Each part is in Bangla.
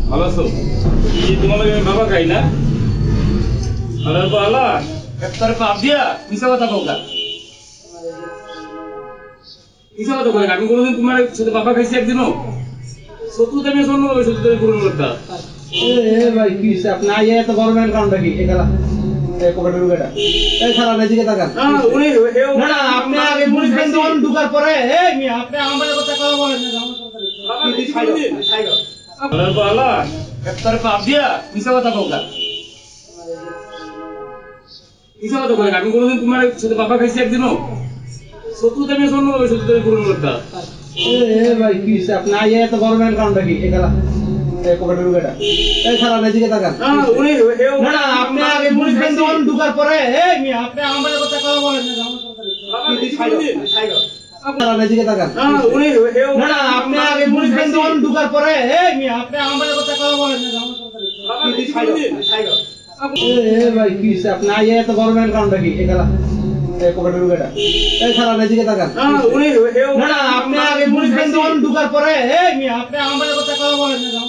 ভালো আছো? তোমার লাগে বাবা খাই না আল্লাহ একটারে পাপ দিয়া মিশা কথা বলতা মিশা কথা বলে আমি কোনোদিন তোমার সাথে বাবা খাইছি একদিনও শত্রুতা আমি শোনো শত্রুতা পূরণ করতা ভাই কি আপনি আইয়া এত বড় ম্যান কাউন্টার কি এগুলা পকেটের রুগেটা এই খারাপ এদিকে তাকান না উনি না না আপনি আগে পুলিশ বেন্দন ঢুকার পরে এই মি আপনি আমার কথা কথা বলেন না আল্লাহ একটারে পাপ দিয়া মিশা কথা বলতা মিশা কথা বলে আমি কোনোদিন তোমার সাথে বাবা খাইছি একদিনও শত্রুতা আমি শোনো শত্রুতা পূরণ করতা ভাই কি আপনি আইয়া এত বড় ম্যান কাউন্টার কি এগুলা পকেটের রুগেটা এই খারাপ এদিকে তাকান না উনি না না আপনি আগে পুলিশ বেন্দন ঢুকার পরে এই মি আপনি আমার কথা কথা বলেন না খারাপ এদিকে তাকান না উনি না না আপনি আগে পুলিশ বেন্দন ঢুকার পরে এই মি আপনি আমার কথা কথা বলেন না ভাই কি আপনি আইয়া এত বড় ম্যান কাউন্টার কি এগুলা পকেটের রুগেটা এই খারাপ এদিকে তাকান না উনি না না আপনি আগে পুলিশ বেন্দন ঢুকার পরে এই মি আপনি আমার কথা কথা বলেন না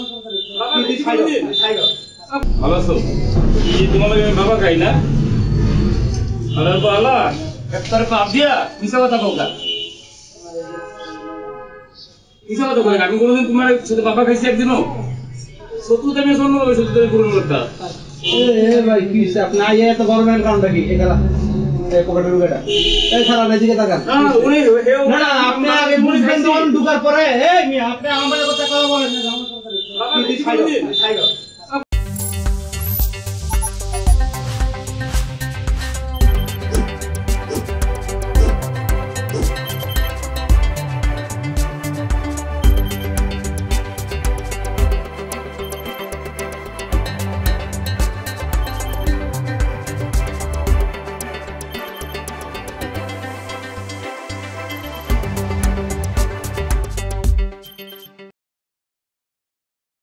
ভালো আছো? তোমার লাগে বাবা খাই না আল্লাহ একটারে পাপ দিয়া মিশা কথা বলতা মিশা কথা বলে আমি কোনোদিন তোমার সাথে বাবা খাইছি একদিনও শত্রুতা আমি শোনো শত্রুতা পূরণ করতা ভাই কি আপনি আইয়া এত বড় ম্যান কাউন্টার কি এগুলা পকেটের রুগেটা এই খারাপ এদিকে তাকান না উনি না না আপনি আগে পুলিশ বেন্দন ঢুকার পরে এই মি আপনি আমার কথা কথা বলেন না